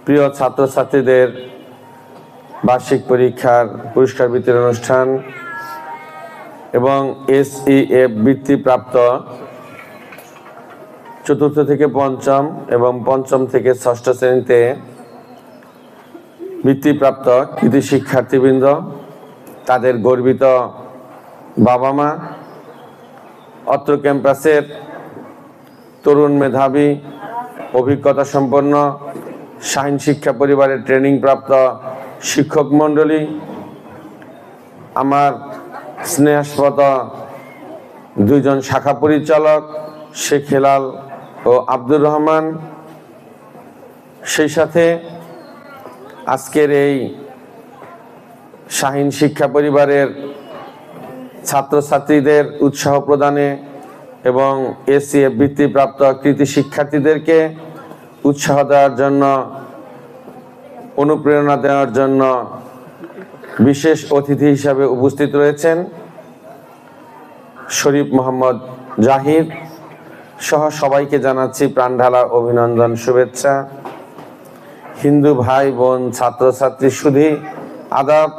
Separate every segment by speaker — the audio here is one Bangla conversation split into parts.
Speaker 1: প্রিয় ছাত্রছাত্রীদের বার্ষিক পরীক্ষার পুরস্কার বিতরণ অনুষ্ঠান এবং SEF বৃত্তিপ্রাপ্ত চতুর্থ থেকে পঞ্চম এবং পঞ্চম থেকে ষষ্ঠ শ্রেণীতে বৃত্তিপ্রাপ্ত কৃতি শিক্ষার্থীবৃন্দ, তাদের গর্বিত বাবা মা, অত্র ক্যাম্পাসের তরুণ মেধাবী অভিজ্ঞতা সম্পন্ন শাহীন শিক্ষা পরিবারের ট্রেনিং প্রাপ্ত শিক্ষক মণ্ডলী, আমার স্নেহাস্পদ দুইজন শাখা পরিচালক শেখ হেলাল ও আব্দুর রহমান, সেই সাথে আজকের এই শাহীন শিক্ষা পরিবারের ছাত্রছাত্রীদের উৎসাহ প্রদানে এবং SEF বৃত্তিপ্রাপ্ত কৃতি শিক্ষার্থীদেরকে উৎসাহ দেওয়ার জন্য, অনুপ্রেরণা দেওয়ার জন্য বিশেষ অতিথি হিসাবে উপস্থিত রয়েছেন শরীফ মোহাম্মদ জাহির সহ সবাইকে জানাচ্ছি প্রাণঢালা অভিনন্দন, শুভেচ্ছা। হিন্দু ভাই বোন ছাত্রছাত্রী সুধী আদাব,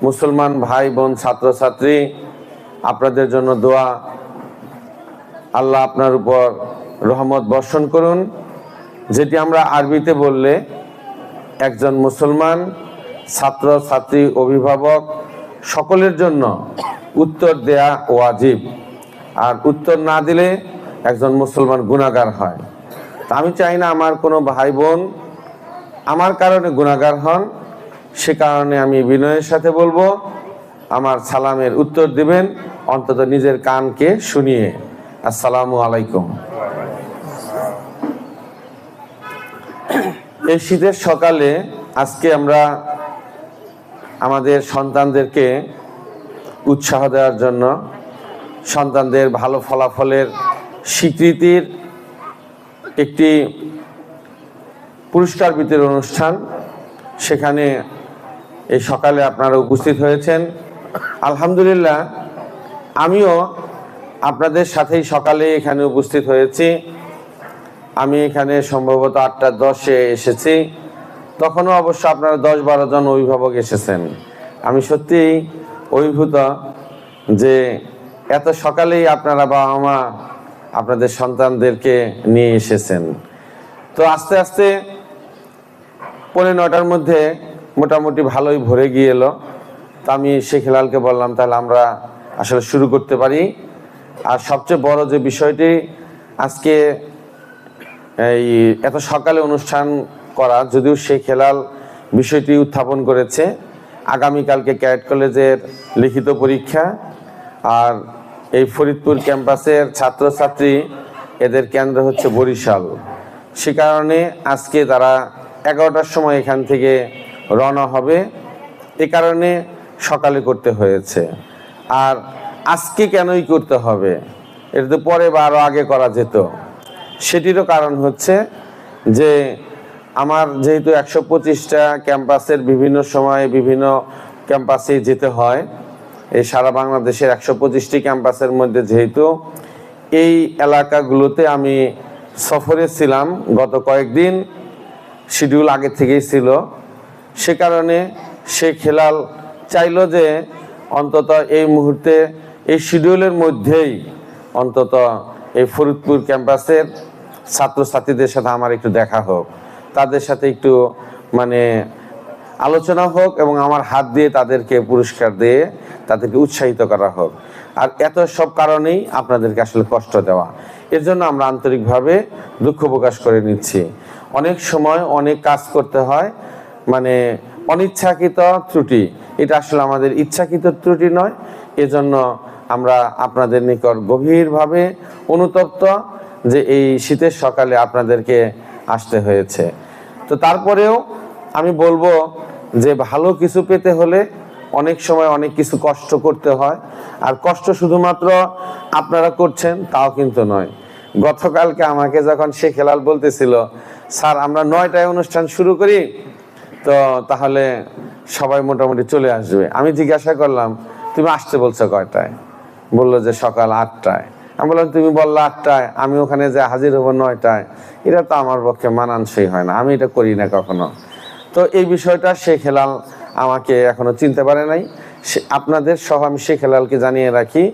Speaker 1: মুসলমান ভাই বোন ছাত্রছাত্রী, আপনাদের জন্য দোয়া। আল্লাহ আপনার উপর রহমত বর্ষণ করুন। যেটি আমরা আরবিতে বললে একজন মুসলমান ছাত্র ছাত্রী অভিভাবক সকলের জন্য উত্তর দেয়া ওয়াজিব, আর উত্তর না দিলে একজন মুসলমান গুনাহগার হয়। তা আমি চাই না আমার কোনো ভাই বোন আমার কারণে গুনাহগার হন। সে কারণে আমি বিনয়ের সাথে বলবো, আমার সালামের উত্তর দিবেন অন্তত নিজের কানকে শুনিয়ে। আসসালামু আলাইকুম। এই শীতের সকালে আজকে আমরা আমাদের সন্তানদেরকে উৎসাহ দেওয়ার জন্য, সন্তানদের ভালো ফলাফলের স্বীকৃতির একটি পুরস্কার বিতরণ অনুষ্ঠান, সেখানে এই সকালে আপনারা উপস্থিত হয়েছেন। আলহামদুলিল্লাহ, আমিও আপনাদের সাথেই সকালে এখানে উপস্থিত হয়েছি। আমি এখানে সম্ভবত 8:10-এ এসেছি, তখনও অবশ্য আপনারা 10-12 জন অভিভাবক এসেছেন। আমি সত্যিই অভিভূত যে এত সকালেই আপনারা বাবা মা আপনাদের সন্তানদেরকে নিয়ে এসেছেন। তো আস্তে আস্তে 8:45-টার মধ্যে মোটামুটি ভালোই ভরে গিয়ে এলো। তো আমি শেখ হেলালকে বললাম তাহলে আমরা আসলে শুরু করতে পারি। আর সবচেয়ে বড় যে বিষয়টি, আজকে এই এত সকালে অনুষ্ঠান করা, যদিও শেখ হেলাল বিষয়টি উত্থাপন করেছে, আগামীকালকে ক্যাডেট কলেজের লিখিত পরীক্ষা, আর এই ফরিদপুর ক্যাম্পাসের ছাত্রছাত্রী এদের কেন্দ্র হচ্ছে বরিশাল। সে কারণে আজকে তারা 11টার সময় এখান থেকে রওনা হবে, এ কারণে সকালে করতে হয়েছে। আর আজকে কেনই করতে হবে, এটা তো পরে বা আরও আগে করা যেত। সেটিরও কারণ হচ্ছে যে আমার যেহেতু 125টা ক্যাম্পাসের বিভিন্ন সময়ে বিভিন্ন ক্যাম্পাসে যেতে হয়, এই সারা বাংলাদেশের 125টি ক্যাম্পাসের মধ্যে যেহেতু এই এলাকাগুলোতে আমি সফরে ছিলাম গত কয়েকদিন, শিডিউল আগে থেকেই ছিল, সে কারণে শেখ হেলাল চাইল যে অন্তত এই মুহূর্তে এই শিডিউলের মধ্যেই অন্তত এই ফরিদপুর ক্যাম্পাসের ছাত্রছাত্রীদের সাথে আমার একটু দেখা হোক, তাদের সাথে একটু মানে আলোচনা হোক এবং আমার হাত দিয়ে তাদেরকে পুরস্কার দিয়ে তাদেরকে উৎসাহিত করা হোক। আর এত সব কারণেই আপনাদেরকে আসলে কষ্ট দেওয়া, এর জন্য আমরা আন্তরিকভাবে দুঃখ প্রকাশ করে নিচ্ছি। অনেক সময় অনেক কাজ করতে হয়, মানে অনিচ্ছাকৃত ত্রুটি, এটা আসলে আমাদের ইচ্ছাকৃত ত্রুটি নয়। এজন্য আমরা আপনাদের নিকট গভীরভাবে অনুতপ্ত যে এই শীতের সকালে আপনাদেরকে আসতে হয়েছে। তো তারপরেও আমি বলবো যে ভালো কিছু পেতে হলে অনেক সময় অনেক কিছু কষ্ট করতে হয়, আর কষ্ট শুধুমাত্র আপনারা করছেন তাও কিন্তু নয়। গতকালকে আমাকে যখন শেখ হেলাল বলতেছিল, স্যার আমরা 9টায় অনুষ্ঠান শুরু করি, তো তাহলে সবাই মোটামুটি চলে আসবে। আমি জিজ্ঞাসা করলাম তুমি আসতে বলছো কয়টায়? বললো যে সকাল 8টায়। আমি বললাম তুমি বললা 8টায়, আমি ওখানে যে হাজির হবো 9টায়, এটা তো আমার পক্ষে মানানসই হয় না, আমি এটা করি না কখনো। তো এই বিষয়টা শেখ হেলাল আমাকে এখনো চিনতে পারে নাই। আপনাদের সহ আমি শেখ হেলালকে জানিয়ে রাখি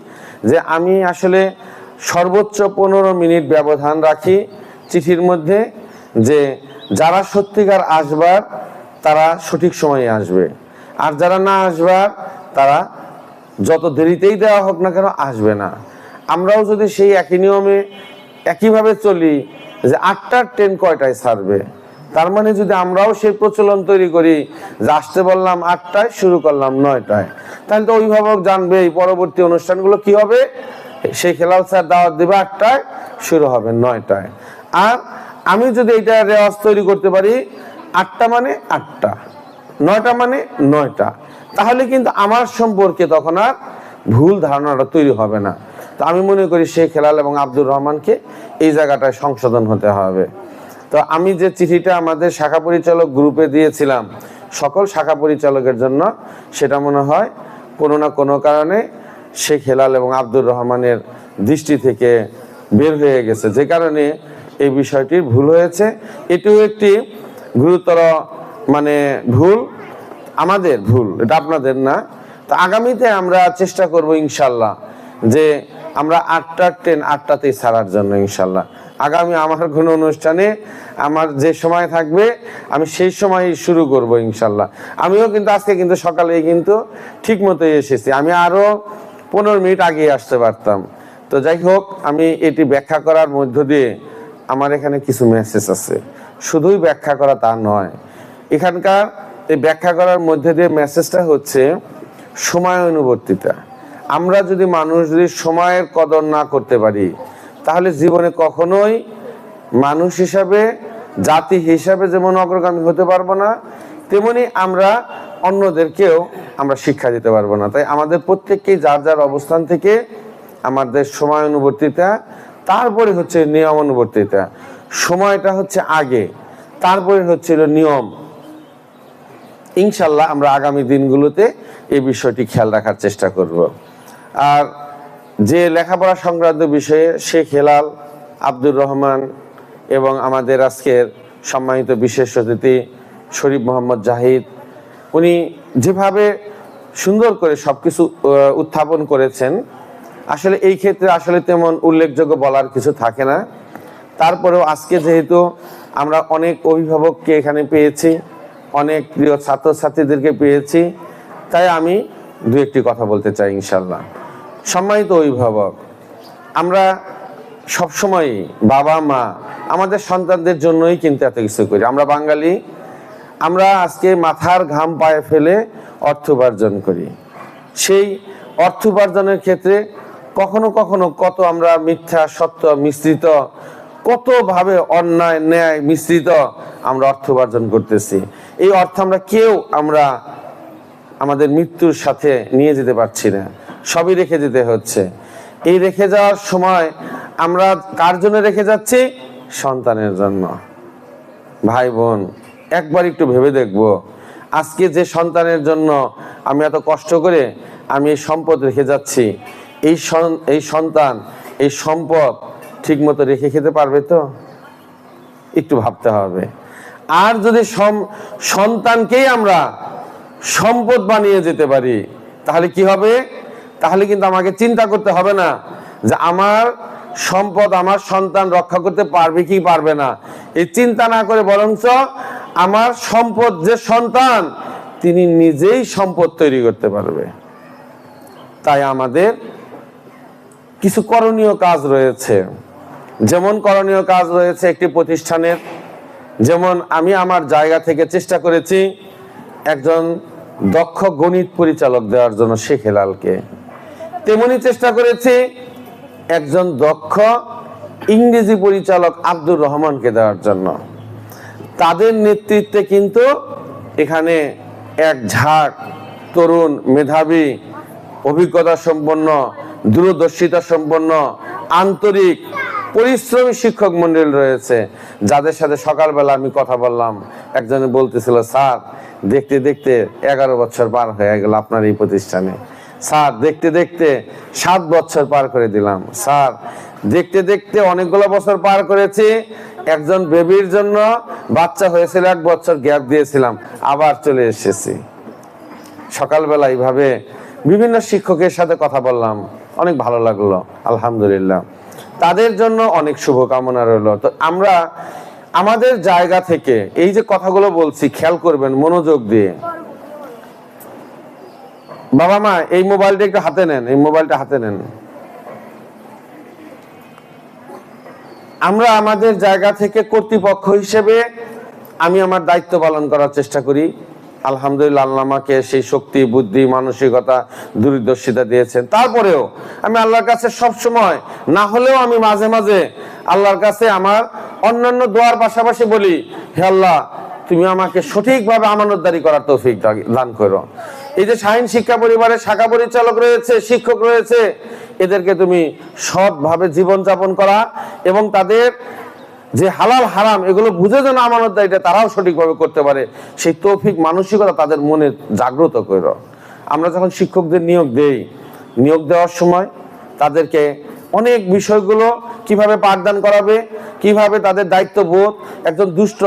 Speaker 1: যে আমি আসলে সর্বোচ্চ 15 মিনিট ব্যবধান রাখি চিঠির মধ্যে, যে যারা সত্যিকার আসবার তারা সঠিক সময়ে আসবে, আর যারা না আসবার তারা যত দেরিতেই দেওয়া হোক না কেন আসবে না। আমরাও যদি সেই একই নিয়মে একইভাবে চলি যে 8টার ট্রেন কয়টায় ছাড়বে, তার মানে যদি আমরাও সেই প্রচলন তৈরি করি যে আসতে বললাম 8টায়, শুরু করলাম 9টায়, তাহলে তো অভিভাবক জানবে এই পরবর্তী অনুষ্ঠানগুলো কি হবে। সেই হেলাল স্যার দাওয়াত দিবে 8টায়, শুরু হবে 9টায়। আর আমি যদি এটা রেওয়াজ তৈরি করতে পারি 8টা মানে 8টা, 9টা মানে 9টা, তাহলে কিন্তু আমার সম্পর্কে তখন আর ভুল ধারণাটা তৈরি হবে না। তো আমি মনে করি শেখ হেলাল এবং আব্দুর রহমানকে এই জায়গাটায় সংশোধন হতে হবে। তো আমি যে চিঠিটা আমাদের শাখা পরিচালক গ্রুপে দিয়েছিলাম সকল শাখা পরিচালকের জন্য, সেটা মনে হয় কোনো না কোনো কারণে শেখ হেলাল এবং আব্দুর রহমানের দৃষ্টি থেকে বের হয়ে গেছে, যে কারণে এই বিষয়টির ভুল হয়েছে। এটিও একটি গুরুতর ভুল, আমাদের ভুল, এটা আপনাদের না। তো আগামীতে আমরা চেষ্টা করব ইনশাল্লাহ যে আমরা 8টার ট্রেন 8টাতেই ছাড়ার জন্য ইনশাল্লাহ। আগামী আমার কোনো অনুষ্ঠানে আমার যে সময় থাকবে আমি সেই সময় শুরু করব ইনশাল্লাহ। আমিও কিন্তু আজকে কিন্তু সকালে কিন্তু ঠিক মতোই এসেছি, আমি আরো 15 মিনিট আগে আসতে পারতাম। তো যাই হোক, আমি এটি ব্যাখ্যা করার মধ্য দিয়ে আমার এখানে কিছু মেসেজ আছে, শুধুই ব্যাখ্যা করা তা নয়। এখানকার এই ব্যাখ্যা করার মধ্যে দিয়ে মেসেজটা হচ্ছে সময় অনুবর্তিতা। আমরা যদি সময়ের কদর না করতে পারি, তাহলে জীবনে কখনোই মানুষ হিসাবে, জাতি হিসাবে যেমন অগ্রগামী হতে পারবো না, তেমনি আমরা অন্যদেরকেও আমরা শিক্ষা দিতে পারবো না। তাই আমাদের প্রত্যেককেই যার যার অবস্থান থেকে আমাদের সময় অনুবর্তিতা, তারপরে হচ্ছে নিয়ম অনুবর্তিতা। সময়টা হচ্ছে আগে, তারপরে হচ্ছিল নিয়ম। ইনশাল্লাহ আমরা আগামী দিনগুলোতে এই বিষয়টি খেয়াল রাখার চেষ্টা করব। আর যে লেখাপড়া সংক্রান্ত বিষয়ে শেখ হেলাল, আব্দুর রহমান এবং আমাদের আজকের সম্মানিত বিশেষ অতিথি শরীফ মোহাম্মদ জাহিদ, উনি যেভাবে সুন্দর করে সবকিছু উত্থাপন করেছেন, আসলে এই ক্ষেত্রে আসলে তেমন উল্লেখযোগ্য বলার কিছু থাকে না। তারপরেও আজকে যেহেতু আমরা অনেক অভিভাবককে এখানে পেয়েছি, অনেক প্রিয় ছাত্রছাত্রীদেরকে পেয়েছি, তাই আমি দু একটি কথা বলতে চাই ইনশাল্লাহ। সম্মানিত অভিভাবক, আমরা সবসময় বাবা মা আমাদের সন্তানদের জন্যই কিন্তু এত কিছু করি। আমরা বাঙালি, আমরা আজকে মাথার ঘাম পায়ে ফেলে অর্থ উপার্জন করি। সেই অর্থ উপার্জনের ক্ষেত্রে কখনো কখনো কত আমরা মিথ্যা সত্য মিশ্রিত, কতভাবে অন্যায় ন্যায় মিশ্রিত আমরা অর্থ উপার্জন করতেছি। এই অর্থ আমরা আমাদের মৃত্যুর সাথে নিয়ে যেতে পারছি না, সবই রেখে যেতে হচ্ছে। এই রেখে যাওয়ার সময় আমরা কার জন্য রেখে যাচ্ছি? সন্তানের জন্য। ভাই বোন, একবার একটু ভেবে দেখব, আজকে যে সন্তানের জন্য আমি এত কষ্ট করে আমি এই সম্পদ রেখে যাচ্ছি, এই সন্তান এই সম্পদ ঠিক মতো রেখে খেতে পারবে তো? একটু ভাবতে হবে। আর যদি সন্তানকেই আমরা সম্পদ বানিয়ে যেতে পারি, তাহলে কি হবে? তাহলে কিন্তু আমাকে চিন্তা করতে হবে না যে আমার সম্পদ আমার সন্তান রক্ষা করতে পারবে কি পারবে না। এই চিন্তা না করে বরঞ্চ আমার সম্পদ যে সন্তান, তিনি নিজেই সম্পদ তৈরি করতে পারবে। তাই আমাদের কিছু করণীয় কাজ রয়েছে। যেমন করণীয় কাজ রয়েছে একটি প্রতিষ্ঠানের, যেমন আমি আমার জায়গা থেকে চেষ্টা করেছি একজন দক্ষ গণিত পরিচালক দেওয়ার জন্য শেখ হেলালকে, তেমনি চেষ্টা করেছি একজন দক্ষ ইংরেজি পরিচালক আব্দুর রহমানকে দেওয়ার জন্য। তাদের নেতৃত্বে কিন্তু এখানে এক ঝাঁক তরুণ, মেধাবী, অভিজ্ঞতা সম্পন্ন, দূরদর্শিতা সম্পন্ন, আন্তরিক, পরিশ্রমী শিক্ষক মন্ডল রয়েছে, যাদের সাথে সকালবেলা আমি কথা বললাম। একজনে বলতেছিল, স্যার দেখতে দেখতে 11 বছর পার হয়ে গেল আপনার এই প্রতিষ্ঠানে। স্যার দেখতে দেখতে 7 বছর পার করে দিলাম। স্যার দেখতে দেখতে অনেকগুলো বছর পার করেছি, একজন বেবির জন্য বাচ্চা হয়েছিল, 1 বছর গ্যাপ দিয়েছিলাম, আবার চলে এসেছি। সকালবেলা এইভাবে বিভিন্ন শিক্ষকের সাথে কথা বললাম, অনেক ভালো লাগলো, আলহামদুলিল্লাহ। তাদের জন্য অনেক শুভকামনা রইল। তো আমরা আমাদের জায়গা থেকে এই যে কথাগুলো বলছি খেয়াল করবেন মনোযোগ দিয়ে। বাবা মা এই মোবাইলটা একটু হাতে নেন, এই মোবাইলটা হাতে নেন। আমরা আমাদের জায়গা থেকে কর্তৃপক্ষ হিসেবে আমি আমার দায়িত্ব পালন করার চেষ্টা করি। আলহামদুলিল্লাহ, আল্লাহ আমাকে সেই শক্তি, বুদ্ধি, মানসিকতা, দূরদর্শিতা দিয়েছেন। তারপরেও আমি আল্লাহর কাছে সব সময় না হলেও আমি মাঝে মাঝে আল্লাহর কাছে আমার অন্যান্য দোয়ার পাশাপাশি বলি, হে আল্লাহ, তুমি আমাকে সঠিকভাবে আমানতদারি করার তৌফিক দান করো। এই যে শাহীন শিক্ষা পরিবারের শাখা পরিচালক রয়েছে, শিক্ষক রয়েছে, এদেরকে তুমি সৎভাবে জীবনযাপন করা এবং তাদের যে হালাল হারাম এগুলো বুঝে যেন আমানতদারিটা তারাও সঠিকভাবে করতে পারে, সেই তৌফিক মানসিকতা তাদের মনে জাগ্রত করো। আমরা যখন শিক্ষকদের নিয়োগ দেওয়ার সময় তাদেরকে অনেক বিষয়গুলো কিভাবে পাঠদান করাবে, কিভাবে তাদের দায়িত্ববোধ, একজন দুষ্ট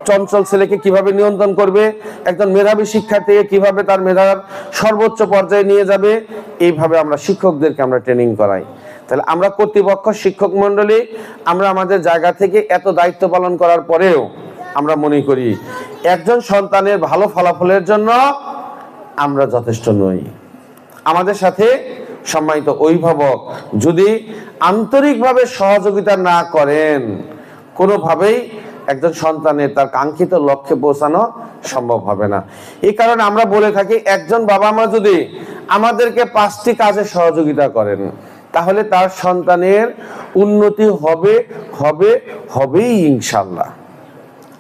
Speaker 1: চঞ্চল ছেলেকে কিভাবে নিয়ন্ত্রণ করবে, একজন মেধাবী শিক্ষার্থীকে কিভাবে তার মেধার সর্বোচ্চ পর্যায়ে নিয়ে যাবে, এইভাবে আমরা শিক্ষকদেরকে আমরা ট্রেনিং করাই। তাহলে আমরা কর্তৃপক্ষ, শিক্ষক মন্ডলী, আমরা আমাদের জায়গা থেকে এত দায়িত্ব পালন করার পরেও আমরা মনে করি একজন সন্তানের ভালো ফলাফলের জন্য আমরা যথেষ্ট নই। আমাদের সাথে সম্মানিত অভিভাবক যদি আন্তরিকভাবে সহযোগিতা না করেন, কোনোভাবেই একজন সন্তানের তার কাঙ্ক্ষিত লক্ষ্যে পৌঁছানো সম্ভব হবে না। এই কারণে আমরা বলে থাকি, একজন বাবা মা যদি আমাদেরকে 5টি কাজে সহযোগিতা করেন, তাহলে তার সন্তানের উন্নতি হবেই ইনশাআল্লাহ।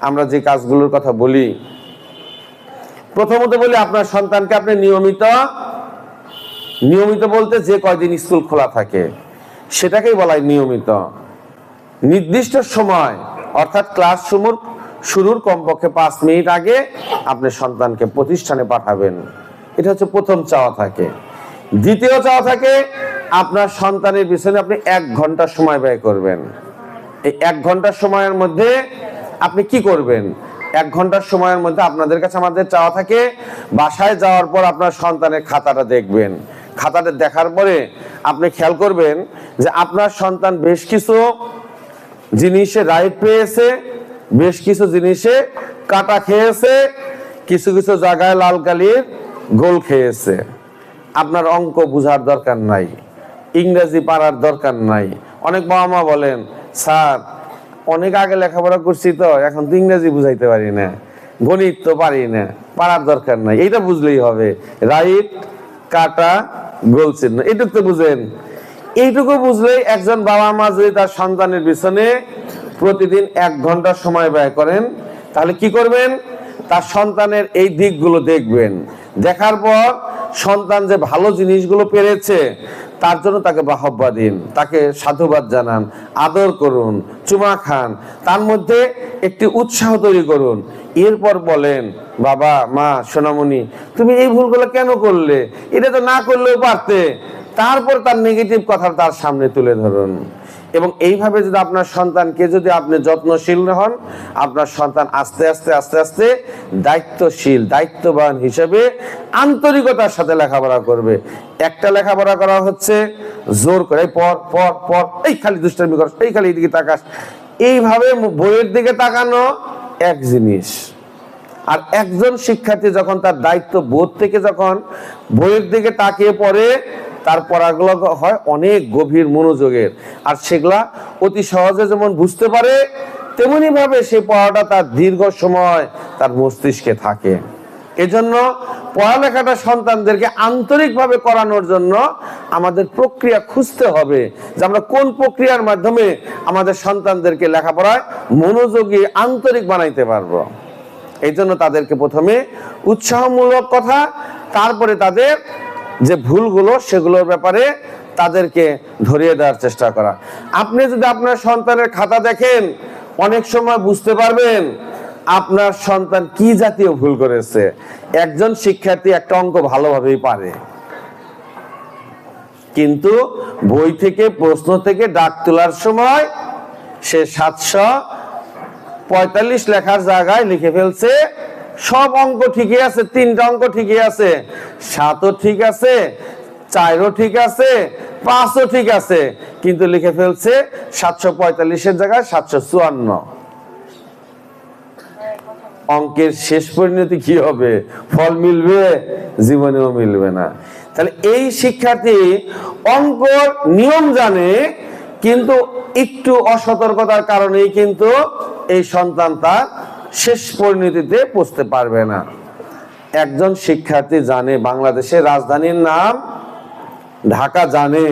Speaker 1: আমরা যে কাজগুলোর কথা বলি, প্রথমত বলি আপনার সন্তানকে আপনি নিয়মিত বলতে যে কয়দিন স্কুল খোলা থাকে সেটাকেই বলা হয় নিয়মিত। নির্দিষ্ট সময় অর্থাৎ ক্লাস শুরুর কমপক্ষে 5 মিনিট আগে আপনি সন্তানকে প্রতিষ্ঠানে পাঠাবেন, এটা হচ্ছে প্রথম চাওয়া থাকে। দ্বিতীয় চাওয়া থাকে আপনার সন্তানের পিছনে আপনি 1 ঘন্টা সময় ব্যয় করবেন। এই 1 ঘন্টার সময়ের মধ্যে আপনি কি করবেন? 1 ঘন্টার সময়ের মধ্যে আপনাদের কাছে আমাদের চাওয়া থাকে বাসায় যাওয়ার পর আপনার সন্তানের খাতাটা দেখবেন। খাতাটা দেখার পরে আপনি খেয়াল করবেন যে আপনার সন্তান বেশ কিছু জিনিসে রাইট পেয়েছে, বেশ কিছু জিনিসে কাটা খেয়েছে, কিছু কিছু জায়গায় লাল কালির গোল খেয়েছে। আপনার অঙ্ক বুঝার দরকার নাই, ইংরেজি পারার দরকার নাই। অনেক বাবা মা বলেন, স্যার অনেক আগে লেখাপড়া করছি তো এখন তো ইংরেজি বুঝাইতে পারি না, গণিত তো পারি না, পারার দরকার নাই, এইটা বুঝলেই হবে, রাইট, কাটা, গোল চিহ্ন, এইটুকু তো বুঝেন। এইটুকু বুঝলেই একজন বাবা মা যদি তার সন্তানের পিছনে প্রতিদিন 1 ঘন্টা সময় ব্যয় করেন, তাহলে কি করবেন? তার সন্তানের এই দিকগুলো দেখবেন। দেখার পর সন্তান যে ভালো জিনিসগুলো পেরেছে তার জন্য তাকে বাহবা দিন, তাকে সাধুবাদ জানান, আদর করুন, চুমা খান, তার মধ্যে একটি উৎসাহ তৈরি করুন। এরপর বলেন, বাবা মা সোনামণি তুমি এই ভুলগুলো কেন করলে, এটা তো না করলেও পারতে। তারপর তার নেগেটিভ কথা তার সামনে তুলে ধরুন। এবং এইভাবে যদি আপনার সন্তানকে যদি আপনি যত্নশীল হন, আপনার সন্তান আস্তে আস্তে দায়িত্বশীল, দায়িত্ববান হিসেবে আন্তরিকতার সাথে লেখাপড়া করবে। একটা লেখাপড়া করা হচ্ছে জোর করে পর এই খালি দুষ্টামি কর, এই খালি এদিকে তাকাস, এইভাবে বইয়ের দিকে তাকানো এক জিনিস। আর একজন শিক্ষার্থী যখন তার দায়িত্ব বোধ থেকে যখন বইয়ের দিকে তাকিয়ে পড়ে, তার পড়াগুলো হয় অনেক গভীর মনোযোগের, আর সেগুলা অতি সহজে যেমন বুঝতে পারে, তেমনি ভাবে সেই পড়াটা তার দীর্ঘ সময় তার মস্তিষ্কে থাকে। এজন্য পড়ালেখাটা সন্তানদেরকে আন্তরিকভাবে করানোর জন্য আমাদের প্রক্রিয়া খুঁজতে হবে যে আমরা কোন প্রক্রিয়ার মাধ্যমে আমাদের সন্তানদেরকে লেখাপড়ায় মনোযোগী, আন্তরিক বানাইতে পারবো। এই জন্য তাদেরকে প্রথমে উৎসাহমূলক কথা, তারপরে তাদের যে ভুলগুলো সেগুলোর ব্যাপারে তাদেরকে ধরিয়ে দেওয়ার চেষ্টা করা। আপনি যদি আপনার সন্তানের খাতা দেখেন, অনেক সময় বুঝতে পারবেন আপনার সন্তান কি জাতীয় ভুল করেছে। একজন শিক্ষার্থী একটা অঙ্ক ভালোভাবেই পারে, কিন্তু বই থেকে প্রশ্ন থেকে দাগ তোলার সময় সে 745 লেখার জায়গায় লিখে ফেলছে সব অঙ্ক ঠিকই আছে, 3টা অঙ্ক ঠিকই আছে, 7ও ঠিক আছে, 4ও ঠিক আছে, 5ও ঠিক আছে, কিন্তু লিখে ফেলছে 745-এর জায়গায় 754। অঙ্কের শেষ পরিণতি কি হবে? ফল মিলবে? জীবনেও মিলবে না। তাহলে এই শিক্ষার্থী অঙ্ক নিয়ম জানে, কিন্তু একটু অসতর্কতার কারণেই কিন্তু এই সন্তান তার শেষ পরিণতিতে পৌঁছতে পারবে না। একজন শিক্ষার্থী জানে বাংলাদেশের রাজধানীর নাম ঢাকা জানে,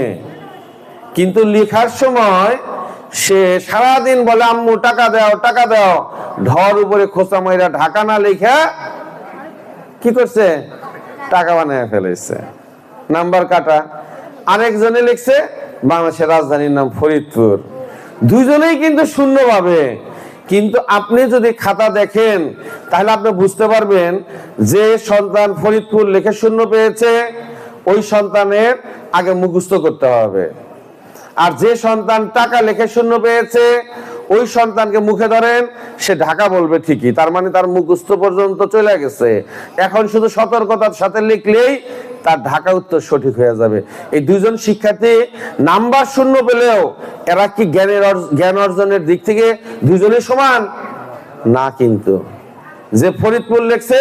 Speaker 1: কিন্তু লেখার সময় সে সারাদিন বলে আম্মু টাকা দাও টাকা দাও, ঢর উপরে খোঁচা মাইরা ঢাকা না লেখা কি করছে? টাকা বানায় ফেলেছে, নাম্বার কাটা। আরেকজনে লিখছে বাংলাদেশের রাজধানীর নাম ফরিদপুর। দুজনেই কিন্তু শূন্য পাবে, কিন্তু আপনি যদি খাতা দেখেন তাহলে আপনি বুঝতে পারবেন যে সন্তান ফরিদপুর লিখে শূন্য পেয়েছে ওই সন্তানের আগে মুখস্থ করতে হবে, আর যে সন্তান টাকা লিখে শূন্য পেয়েছে ওই সন্তানকে মুখে ধরেন সে ঢাকা বলবে ঠিকই, তার মানে তার মুখস্থ পর্যন্ত চলে গেছে। এখন শুধু সতর্কতার সাথে লিখলেই তার ঢাকা উত্তর সঠিক হয়ে যাবে। এই দুজন শিক্ষার্থী নাম্বার শূন্য পেলেও এরা কি জ্ঞান অর্জনের দিক থেকে দুজনেই সমান না, কিন্তু যে ফরিদপুর লিখছে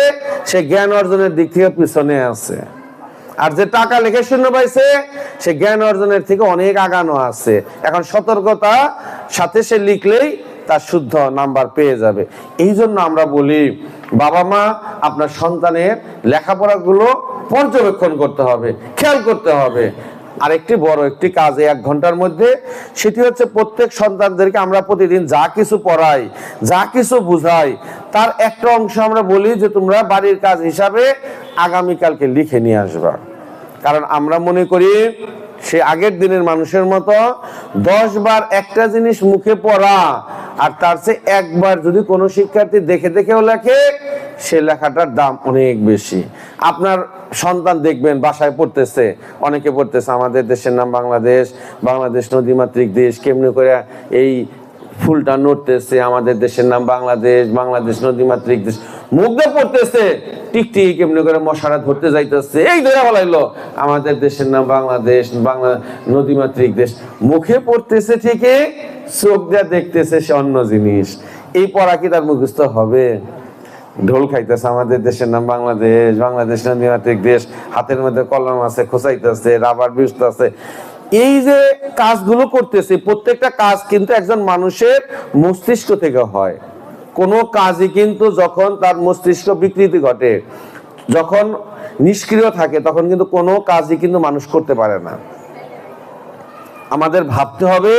Speaker 1: সে জ্ঞান অর্জনের দিক থেকে পিছনে আছে, আর যে টাকা লিখে শূন্য পাইছে সে জ্ঞান অর্জনের থেকে অনেক আগানো আছে। এখন সতর্কতা সাথে সে লিখলেই তার শুদ্ধ নাম্বার পেয়ে যাবে। এই জন্য আমরা বলি বাবা মা আপনার সন্তানের লেখাপড়াগুলো পর্যবেক্ষণ করতে হবে, খেয়াল করতে হবে। আরেকটি বড় একটি কাজ 1 ঘন্টার মধ্যে, সেটি হচ্ছে প্রত্যেক সন্তানদেরকে আমরা প্রতিদিন যা কিছু পড়াই, যা কিছু বুঝাই, তার একটা অংশ আমরা বলি যে তোমরা বাড়ির কাজ হিসাবে আগামীকালকে লিখে নিয়ে আসবা। কারণ আমরা মনে করি সে আগের দিনের মানুষের মতো 10 বার একটা জিনিস মুখে পড়া আর তার চেয়ে একবার যদি কোনো শিক্ষার্থী দেখে দেখেও লেখে সে লেখাটার দাম অনেক বেশি। আপনার সন্তান দেখবেন বাসায় পড়তেছে, অনেকে পড়তেছে আমাদের দেশের নাম বাংলাদেশ, বাংলাদেশ নদীমাতৃক দেশ, কেমনে করে এই ফুলটা নড়তেছে, আমাদের দেশের নাম বাংলাদেশ, বাংলাদেশ নদীমাতৃক দেশ, মুখ দিয়ে পড়তেছে টিকটিক কেমনে করে মশারা ধরতে যাইতেছে, এই ধরে বলাইলো আমাদের দেশের নাম বাংলাদেশ, বাংলা নদীমাতৃক দেশ। মুখে পড়তেছে ঠিকই, চোখ দিয়ে দেখতেছে সে অন্য জিনিস। এই পড়া কি তার মুখস্থ হবে? ঢোল খাইতেছে আমাদের দেশের নাম বাংলাদেশ, বাংলাদেশ নদীমাতৃক দেশ, হাতের মধ্যে কলম আছে, খোঁচাইতেছে, রাবার বিছতেছে। এই যে কাজগুলো করতেছে প্রত্যেকটা কাজ কিন্তু একজন মানুষের মস্তিষ্ক থেকে হয়। কোনো কাজই কিন্তু যখন তার মস্তিষ্ক বিকৃতি ঘটে, যখন নিষ্ক্রিয় থাকে, তখন কিন্তু কোনো কাজই কিন্তু মানুষ করতে পারে না। আমাদের ভাবতে হবে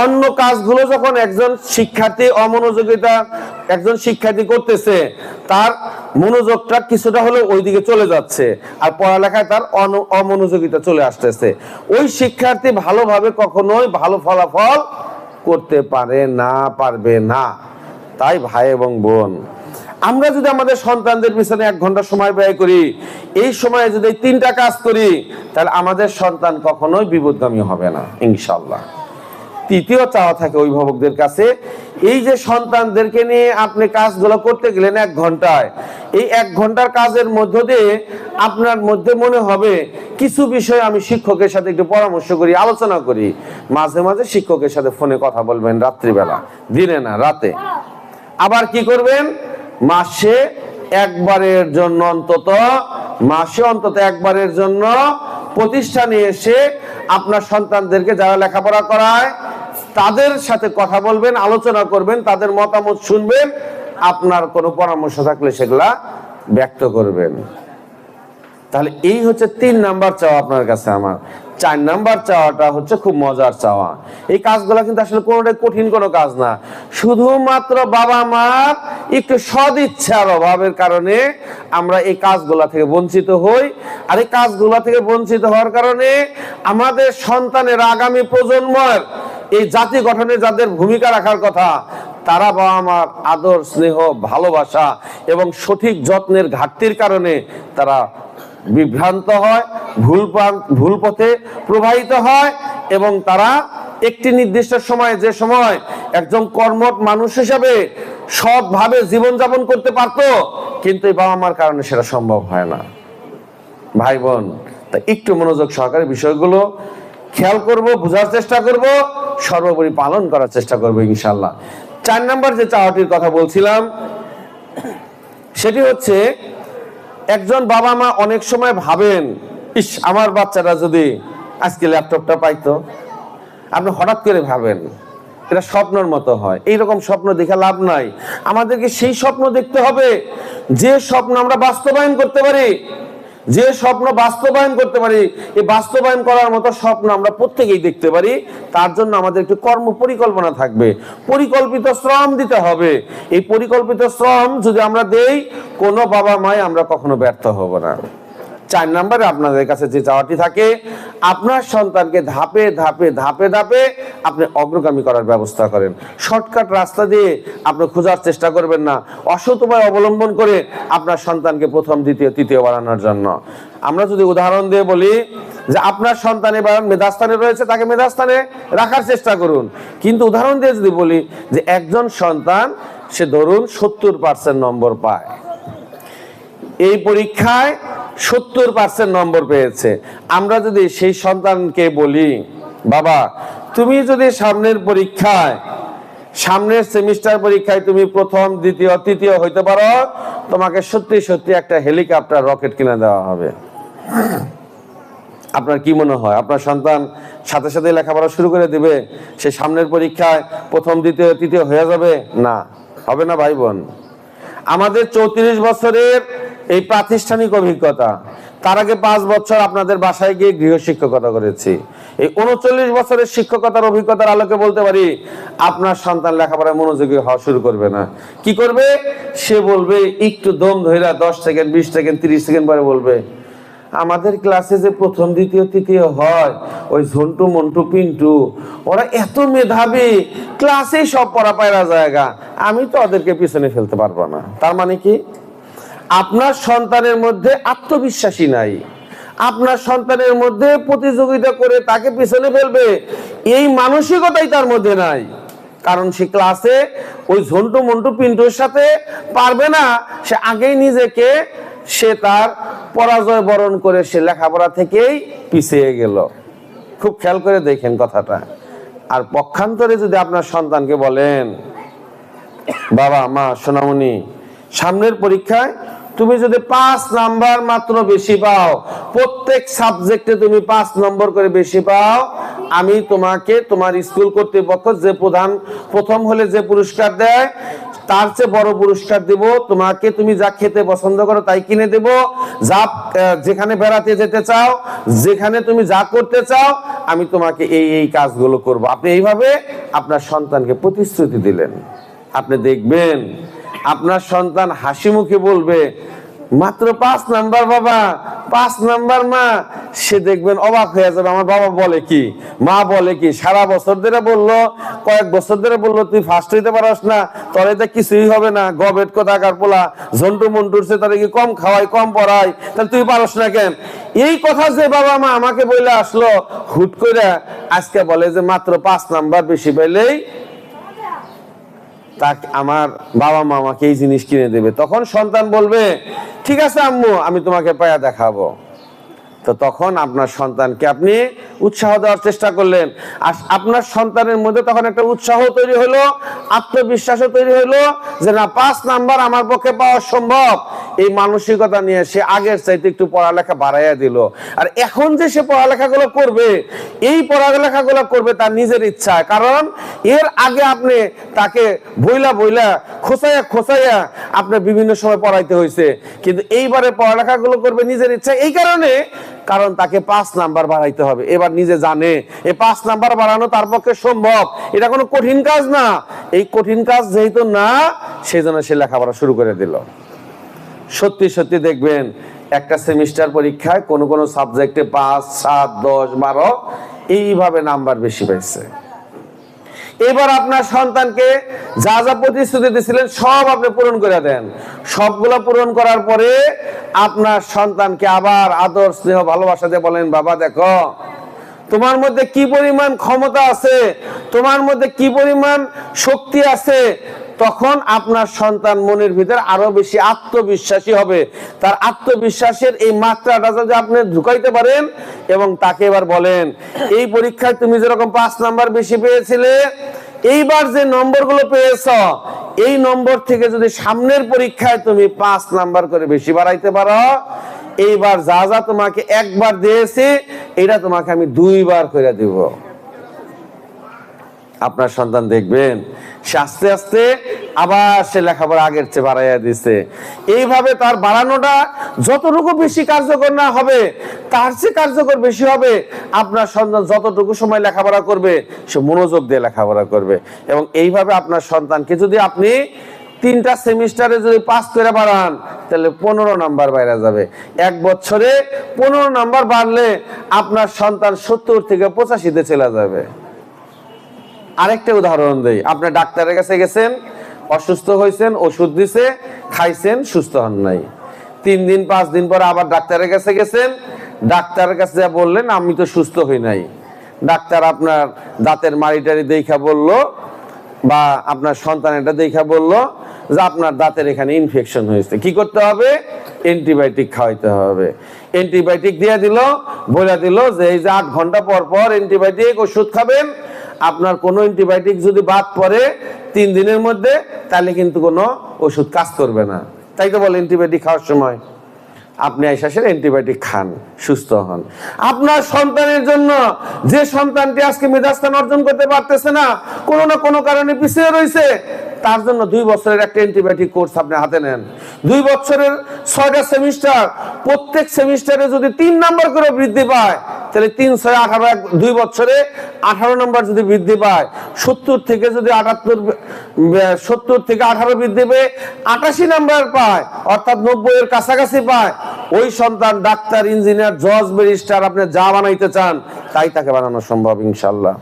Speaker 1: অন্য কাজগুলো যখন একজন শিক্ষার্থী অমনোযোগিতা একজন শিক্ষার্থী করতেছে, তার মনোযোগটা কিছুটা হলেও ওইদিকে চলে যাচ্ছে, আর পড়ালেখায় তার অমনোযোগিতা চলে আসতেছে। ওই শিক্ষার্থী ভালোভাবে কখনোই ভালো ফলাফল করতে পারবে না। তাই ভাই এবং বোন, আমরা যদি আমাদের সন্তানদের পিছনে 1 ঘন্টা সময় ব্যয় করি, এই সময়ে যদি 3টা কাজ করি, তাহলে আমাদের সন্তান কখনোই বিপদগামী হবে না ইনশাআল্লাহ। তৃতীয় চাওয়া থাকে অভিভাবকদের কাছে, এই যে সন্তানদেরকে নিয়ে আপনি কাজগুলো করতে গেলেন 1 ঘন্টায়, এই 1 ঘন্টার কাজের মধ্য দিয়ে আপনার মধ্যে মনে হবে কিছু বিষয় আমি শিক্ষকের সাথে একটু পরামর্শ করি, আলোচনা করি। মাঝে মাঝে শিক্ষকের সাথে ফোনে কথা বলবেন, রাত্রিবেলা, দিনে না রাতে। আবার কি করবেন, মাসে একবারের জন্য অন্তত একবারের জন্য প্রতিষ্ঠানে এসে আপনার সন্তানদেরকে যারা লেখাপড়া করায় তাদের সাথে কথা বলবেন, আলোচনা করবেন, তাদের মতামত শুনবেন, আপনার কোনো পরামর্শ থাকলে সেগুলা ব্যক্ত করবেন। তাহলে এই হচ্ছে 3 নাম্বার চাওয়া আপনার কাছে আমার। 4 নাম্বার চাওয়াটা হচ্ছে খুব মজার চাওয়া। এই কাজগুলো কিন্তু আসলে কোনোটাই কঠিন কোনো কাজ না, শুধুমাত্র বাবা মার একটু সদিচ্ছার অভাবের কারণে আমরা এই কাজগুলা থেকে বঞ্চিত হই। আর এই কাজগুলা থেকে বঞ্চিত হওয়ার কারণে আমাদের সন্তানের আগামী প্রজন্মের এই জাতি গঠনে যাদের ভূমিকা রাখার কথা, তারা বাবা মার আদর, স্নেহ, ভালোবাসা এবং সঠিক যত্নের ঘাটতির কারণে তারা বিভ্রান্ত হয়, ভুল পথে প্রবাহিত হয়, এবং তারা একটি নির্দিষ্ট সময়ে, যে সময় একজন কর্মঠ মানুষ হিসাবে সৎভাবে জীবনযাপন করতে পারতো, কিন্তু এই বাবা মার কারণে সেটা সম্ভব হয় না। ভাই বোন, তা একটু মনোযোগ সহকারে বিষয়গুলো খেয়াল করব, বোঝার চেষ্টা করব, সর্বোপরি পালন করার চেষ্টা করব ইনশাআল্লাহ। 4 নম্বর যে চাওয়াটির কথা বলছিলাম সেটি হচ্ছে, একজন বাবা মা অনেক সময় ভাবেন, ইস আমার বাচ্চারা যদি আজকে ল্যাপটপটা পাইতো। আপনি হঠাৎ করে ভাবেন, এটা স্বপ্নের মতো হয়। এইরকম স্বপ্ন দেখে লাভ নাই। আমাদেরকে সেই স্বপ্ন দেখতে হবে যে স্বপ্ন আমরা বাস্তবায়ন করতে পারি। যে স্বপ্ন বাস্তবায়ন করতে পারি, এই বাস্তবায়ন করার মতো স্বপ্ন আমরা প্রত্যেকেই দেখতে পারি। তার জন্য আমাদের একটু কর্ম পরিকল্পনা থাকবে, পরিকল্পিত শ্রম দিতে হবে। এই পরিকল্পিত শ্রম যদি আমরা দেই, কোনো বাবা মায় আমরা কখনো ব্যর্থ হব না। 4 নম্বরে আপনাদের কাছে যে চাওয়াটি থাকে, আপনার সন্তানকে ধাপে ধাপে ধাপে ধাপে আপনি অগ্রগামী করার ব্যবস্থা করেন। শর্টকাট রাস্তা দিয়ে আপনি খোঁজার চেষ্টা করবেন না, অসৎ উপায় অবলম্বন করে আপনার সন্তানকে প্রথম, দ্বিতীয়, তৃতীয় বানানোর জন্য। আমরা যদি উদাহরণ দিয়ে বলি যে আপনার সন্তান এবার মেধাস্থানে রয়েছে, তাকে মেধাস্থানে রাখার চেষ্টা করুন। কিন্তু উদাহরণ দিয়ে যদি বলি যে একজন সন্তান, সে ধরুন 70% নম্বর পায়, এই পরীক্ষায় 70% নম্বর পেয়েছে। আমরা যদি সেই সন্তানকে বলি, বাবা তুমি যদি সামনের পরীক্ষায়, সামনের সেমিস্টার পরীক্ষায় তুমি প্রথম, দ্বিতীয়, তৃতীয় হইতে পারো, তোমাকে সত্যি সত্যি একটা হেলিকপ্টার, রকেট কিনে দেওয়া হবে। আপনার কি মনে হয়, আপনার সন্তান সাথে সাথে লেখাপড়া শুরু করে দিবে? সে সামনের পরীক্ষায় প্রথম, দ্বিতীয়, তৃতীয় হয়ে যাবে? না, হবে না ভাই বোন। আমাদের 34 বছরের এই প্রাতিষ্ঠানিক অভিজ্ঞতা, তার আগে 5 বছর আপনাদের বাসায় গিয়ে গৃহ শিক্ষকতা করেছি। এই 39 বছরের শিক্ষকতার অভিজ্ঞতার আলোকে বলতে পারি, আপনার সন্তান লেখাপড়ায় মনোযোগী হওয়া শুরু করবে না। কি করবে? সে বলবে, একটু দম ধইরা 10 সেকেন্ড, 20 সেকেন্ড, 30 সেকেন্ড পরে বলবে, আমাদের ক্লাসে যে প্রথম, দ্বিতীয়, তৃতীয় হয়, ওই ঝন্টু, মন্টু, পিন্টু, ওরা এত মেধাবী, ক্লাসেই সব পড়া পায়রা জায়গা, আমি তো ওদেরকে পিছনে ফেলতে পারবো না। তার মানে কি? আপনার সন্তানের মধ্যে আত্মবিশ্বাসী নাই, আপনার সন্তানের মধ্যে প্রতিযোগিতা করে তাকে পিছনে ফেলবে এই মানসিকতাই তার মধ্যে নাই। কারণ সে ক্লাসে ওই ঝন্টু, মন্টু, পিন্টুর সাথে পারবে না। সে আগেই নিজেকে, সে তার পরাজয় বরণ করে সে লেখাপড়া থেকেই পিছিয়ে গেল। খুব খেয়াল করে দেখেন কথাটা। আর পক্ষান্তরে যদি আপনার সন্তানকে বলেন, বাবা মা সোনামণি, সামনের পরীক্ষায় তুমি যদি 5 নাম্বার মাত্র বেশি পাও, প্রত্যেক সাবজেক্টে তুমি 5 নম্বর করে বেশি পাও, আমি তোমাকে তোমার স্কুল কর্তৃপক্ষ যে প্রথম হলে যে পুরস্কার দেয় তার চেয়ে বড় পুরস্কার দেব তোমাকে। তুমি যা খেতে পছন্দ করো তাই কিনে দেব, যা যেখানে বেড়াতে যেতে চাও, যেখানে তুমি যা করতে চাও, আমি তোমাকে এই এই কাজগুলো করব। আপনি এইভাবে আপনার সন্তানকে প্রতিশ্রুতি দিলেন। আপনি দেখবেন আপনার সন্তান হাসি মুখে বলবে, মাত্র 5 নাম্বার বাবা, 5 নাম্বার মা। সে দেখবেন অবাক হয়ে যাবে, আমার বাবা বলে কি, মা বলে কি, সারা বছর ধরে বললো, কয়েক বছর ধরে বললো তুই ফার্স্ট হইতে পারস না, তোর এটা কিছুই হবে না, গবেট কোথাকার পোলা, ঝন্টু মন্টুর সে তার কি কম খাওয়াই, কম পড়াই, তাহলে তুই পারস না কেন? এই কথা যে বাবা মা আমাকে বলে আসলো, হুট করে আজকে বলে যে মাত্র 5 নাম্বার বেশি পেলেই তাকে আমার বাবা মা আমাকে এই জিনিস কিনে দেবে। তখন সন্তান বলবে, ঠিক আছে আম্মু, আমি তোমাকে পায়া দেখাবো। তো তখন আপনার সন্তানকে আপনি উৎসাহ দেওয়ার চেষ্টা করলেন, আর আপনার সন্তানের মধ্যে তখন একটা উৎসাহ তৈরি হলো, আত্মবিশ্বাসও তৈরি হলো যে না, 5 নাম্বার আমার পক্ষে পাওয়া সম্ভব। এই মানসিকতা নিয়ে সে আগের চাইতে একটু পড়ালেখা বাড়াইয়া দিল। আর এখন যে সে পড়ালেখাগুলো করবে, এই পড়ালেখাগুলো করবে তার নিজের ইচ্ছায়। কারণ এর আগে আপনি তাকে বইলা খোঁচাইয়া আপনি বিভিন্ন সময় পড়াইতে হয়েছে, কিন্তু এইবারে পড়ালেখাগুলো করবে নিজের ইচ্ছা। এই কারণ তাকে 5 নাম্বার বাড়াইতে হবে। এবার নিজে জানে এই 5 নাম্বার বাড়ানো তার পক্ষে সম্ভব, এটা কোনো কঠিন কাজ না। এই কঠিন কাজ যেহেতু না, সেই জন্য সে লেখাপড়া শুরু করে দিল। সত্যি সত্যি দেখবেন একটা সেমিস্টার পরীক্ষায় কোনো কোনো সাবজেক্টে 5, 7, 10, 12 এইভাবে নাম্বার বেশি পাইছে। এবার আপনার সন্তানকে যা যা প্রতিশ্রুতি দিয়েছিলেন সব আপনি পূরণ করে দেন। সবগুলো পূরণ করার পরে আপনার সন্তানকে আবার আদর স্নেহ ভালোবাসা দিয়ে বলেন, বাবা দেখো তোমার মধ্যে কি পরিমাণ ক্ষমতা আছে, তোমার মধ্যে কি পরিমাণ শক্তি আছে। তখন আপনার সন্তান মনের ভিতরে আরো বেশি আত্মবিশ্বাসী হবে। তার আত্মবিশ্বাসের এই মাত্রাটা যদি আপনি ঢুকাইতে পারেন এবং তাকে এবার বলেন, এই পরীক্ষায় তুমি যেরকম 5 নাম্বার বেশি পেয়েছিলে, এইবার যে নম্বরগুলো পেয়েছ, এই নম্বর থেকে যদি সামনের পরীক্ষায় তুমি 5 নাম্বার করে বেশি বাড়াইতে পারো, এইবার যা যা তোমাকে একবার দিয়েছি এটা তোমাকে আমি 2 বার করে দিব। আপনার সন্তান দেখবেন সে আস্তে আস্তে আবার সে লেখাপড়া আগের চেয়ে বাড়াইয়া দিচ্ছে। এইভাবে তার বাড়ানোটা যতটুকু বেশি কার্যকর না হবে, তার চেয়ে কার্যকর বেশি হবে আপনার সন্তান যতটুকু সময় লেখাপড়া করবে সে মনোযোগ দিয়ে লেখাপড়া করবে। এবং এইভাবে আপনার সন্তানকে যদি আপনি 3টা সেমিস্টারে যদি পাস করে বাড়ান, তাহলে 15 নাম্বার বাইরে যাবে। 1 বছরে 15 নাম্বার বাড়লে আপনার সন্তান 70 থেকে 85-তে চলে যাবে। আরেকটা উদাহরণ দেই, আপনি ডাক্তারের কাছে গেছেন, অসুস্থ হয়েছেন, ওষুধ দিছে, খাইছেন, সুস্থ হন নাই। 3 দিন 5 দিন পরে আবার ডাক্তারের কাছে গেছেন, ডাক্তারের কাছে যা বললেন আমি তো সুস্থ হই নাই। ডাক্তার আপনার দাঁতের মাড়িটারি দেখা বলল, বা আপনার সন্তান এটা দেখা বলল যে আপনার দাঁতের এখানে ইনফেকশন হয়েছে। কি করতে হবে? অ্যান্টিবায়োটিক খাওয়াইতে হবে। অ্যান্টিবায়োটিক দিয়ে দিল, বলে দিল যে এই যে 8 ঘন্টা পর পর অ্যান্টিবায়োটিক ওষুধ খাবেন। আপনার কোনো অ্যান্টিবায়োটিক যদি বাদ পড়ে 3 দিনের মধ্যে, তাহলে কিন্তু কোনো ওষুধ কাজ করবে না। তাই তো বলে অ্যান্টিবায়োটিক খাওয়ার সময় আপনি আইসাসের অ্যান্টিবায়োটিক খান, সুস্থ হন। আপনার সন্তানের জন্য যে সন্তানটি আজকে মেধাস্থান অর্জন করতে পারতেছে না, কোনো না কোনো কারণে পিছিয়ে রয়েছে, তার জন্য 2 বছরের একটা অ্যান্টিবায়োটিক কোর্স আপনি হাতে নেন। 2 বছরের 6টা সেমিস্টার, প্রত্যেক সেমিস্টারে যদি 3 নাম্বার করে বৃদ্ধি পায়, তাহলে 3 6 18, 2 বছরে 18 নাম্বার যদি বৃদ্ধি পায়, 70 থেকে যদি 18 বৃদ্ধি পেয়ে 88 নাম্বার পায়, অর্থাৎ 90 এর কাছাকাছি পায়, ওই সন্তান ডাক্তার, ইঞ্জিনিয়ার, জজ, ব্যারিস্টার আপনি যা বানাইতে চান তাই তাকে বানানো সম্ভব ইনশাআল্লাহ।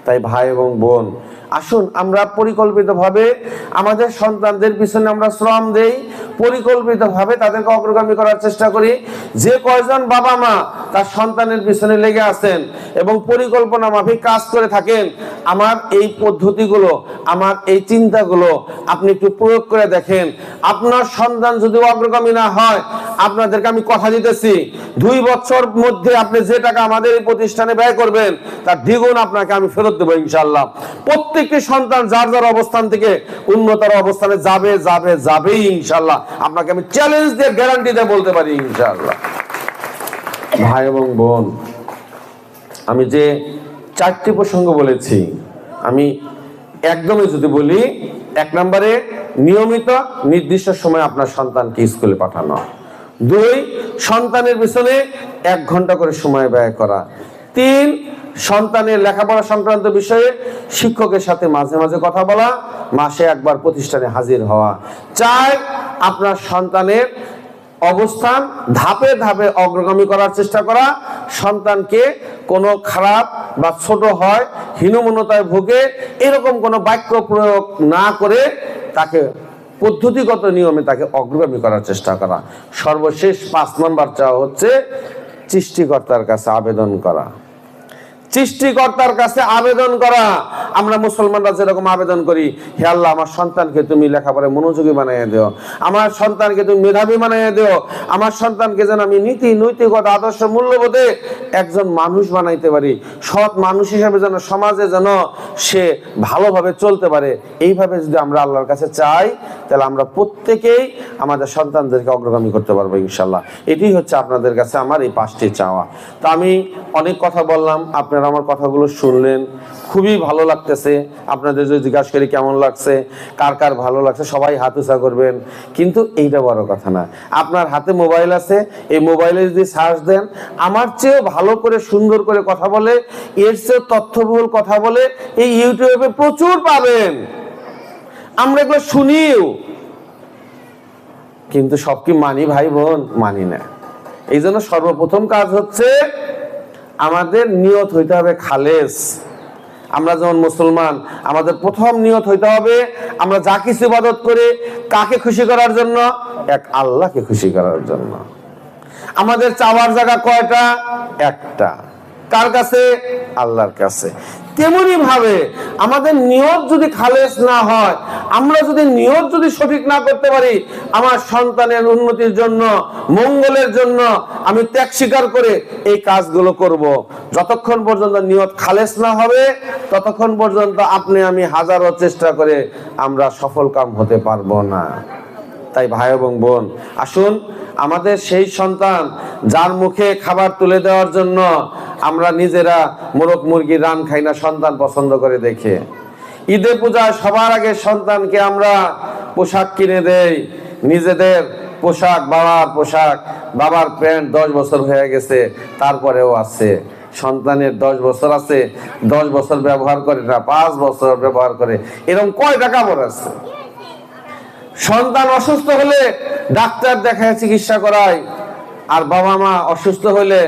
Speaker 1: তাই ভাই এবং বোন, আসুন আমরা পরিকল্পিতভাবে আমাদের সন্তানদের পিছনে আমরা শ্রম দেই, পরিকল্পিতভাবে তাদেরকে অগ্রগামী করার চেষ্টা করি। যে কয়জন বাবা মা তার সন্তানের পিছনে লেগে আছেন এবং পরিকল্পনা মাফিক কাজ করে থাকেন, আমার এই পদ্ধতিগুলো, আমার এই চিন্তাগুলো আপনি একটু প্রয়োগ করে দেখেন। আপনার সন্তান যদি অগ্রগামী না হয়, আপনাদেরকে আমি কথা দিতেছি 2 বছর মধ্যে আপনি যে টাকা আমাদের এই প্রতিষ্ঠানে ব্যয় করবেন তার দ্বিগুণ আপনাকে আমি ফেরত দেবো ইনশাআল্লাহ। প্রত্যেকটি সন্তান যার যার অবস্থান থেকে উন্নতর অবস্থানে যাবে যাবে যাবেই ইনশাআল্লাহ। আপনাকে আমি চ্যালেঞ্জ দিয়ে গ্যারান্টি দিয়ে বলতে পারি ইনশাআল্লাহ। ভাই এবং বোন, আমি যে 4টি প্রসঙ্গ বলেছি, আমি একদমই যদি বলি, 1 নম্বরে নিয়মিত নির্দিষ্ট সময় আপনার সন্তানকে স্কুলে পাঠানো। 2, সন্তানের পিছনে 1 ঘন্টা করে সময় ব্যয় করা। 3, সন্তানের লেখাপড়া সংক্রান্ত বিষয়ে শিক্ষকের সাথে মাঝে মাঝে কথা বলা, মাসে 1 বার প্রতিষ্ঠানে হাজির হওয়া। 4, আপনার সন্তানের অবস্থান ধাপে ধাপে অগ্রগামী করার চেষ্টা করা। সন্তানকে কোনো খারাপ বা ছোট হয়, হীনমন্যতায় ভোগে, এরকম কোনো বাক্য প্রয়োগ না করে তাকে পদ্ধতিগত নিয়মে তাকে অগ্রগামী করার চেষ্টা করা। সর্বশেষ 5 নম্বর চাওয়া হচ্ছে সৃষ্টিকর্তার কাছে আবেদন করা। সৃষ্টিকর্তার কাছে আবেদন করা। আমরা মুসলমানরা যেরকম আবেদন করি, হে আল্লাহ আমার সন্তানকে তুমি লেখাপড়ায় মনোযোগী বানিয়ে দিও, আমার সন্তানকে তুমি মেধাবী বানিয়ে দিও, আমার সন্তানকে যেন আমি নীতি নৈতিকতা আদর্শ মূল্যবোধে একজন মানুষ বানাইতে পারি, সৎ মানুষ হিসেবে যেন সমাজে যেন সে ভালোভাবে চলতে পারে। এইভাবে যদি আমরা আল্লাহর কাছে চাই, তাহলে আমরা প্রত্যেকেই আমাদের সন্তানদেরকে অগ্রগামী করতে পারবো ইনশাআল্লাহ। এটি হচ্ছে আপনাদের কাছে আমার এই 5টি চাওয়া। তো আমি অনেক কথা বললাম, আপনারা আমার কথাগুলো শুনলেন, খুবই ভালো লাগতেছে। আপনাদের যদি জিজ্ঞাসা করি কেমন লাগছে, কার কার ভালো লাগছে, সবাই হাত উঁচা করবেন। কিন্তু এইটা বড় কথা না, আপনার হাতে মোবাইল আছে, এই মোবাইলে যদি সার্চ দেন, আমার চেয়েও ভালো করে সুন্দর করে কথা বলে, এর চেয়েও তথ্যবহুল কথা বলে এই ইউটিউবে প্রচুর পাবেন। আমরা এগুলো শুনিও, কিন্তু সব কি মানি ভাই বোন? মানি না। এই জন্য সর্বপ্রথম কাজ হচ্ছে আমাদের নিয়ত হইতে হবে খালেস। আমরা যেমন মুসলমান, আমাদের প্রথম নিয়ত হইতে হবে আমরা যা কিছু ইবাদত করি কাকে খুশি করার জন্য? এক আল্লাহকে খুশি করার জন্য। আমাদের চাওয়ার জায়গা কয়টা? একটা। কার কাছে? আল্লাহর কাছে। তেমনি ভাবে আমাদের নিয়ত যদি খালেস না হয়, আমরা যদি নিয়ত যদি সঠিক না করতে পারি, আমার সন্তানের উন্নতির জন্য, মঙ্গলের জন্য আমি ত্যাগ স্বীকার করে এই কাজগুলো করব, যতক্ষণ পর্যন্ত নিয়ত খালেস না হবে ততক্ষণ পর্যন্ত আপনি আমি হাজারো চেষ্টা করে আমরা সফল কাম হতে পারবো না। তাই ভাই এবং বোন, আসুন আমাদের সেই সন্তান যার মুখে খাবার তুলে দেওয়ার জন্য আমরা নিজেরা মোরগ মুরগি রান খাই না, সন্তান পছন্দ করে দেখে। ঈদে পূজায় সবার আগে সন্তানকে আমরা পোশাক কিনে দেই, নিজেদের পোশাক, বাবার পোশাক, বাবার প্যান্ট 10 বছর হয়ে গেছে তারপরেও আছে, সন্তানের 10 বছর আছে, 10 বছর ব্যবহার করে না, 5 বছর ব্যবহার করে, এরকম কয়টা কাপড় আছে। সন্তান অসুস্থ হলে ডাক্তার দেখায় চিকিৎসা করায়, আর বাবা মা অসুস্থ হলে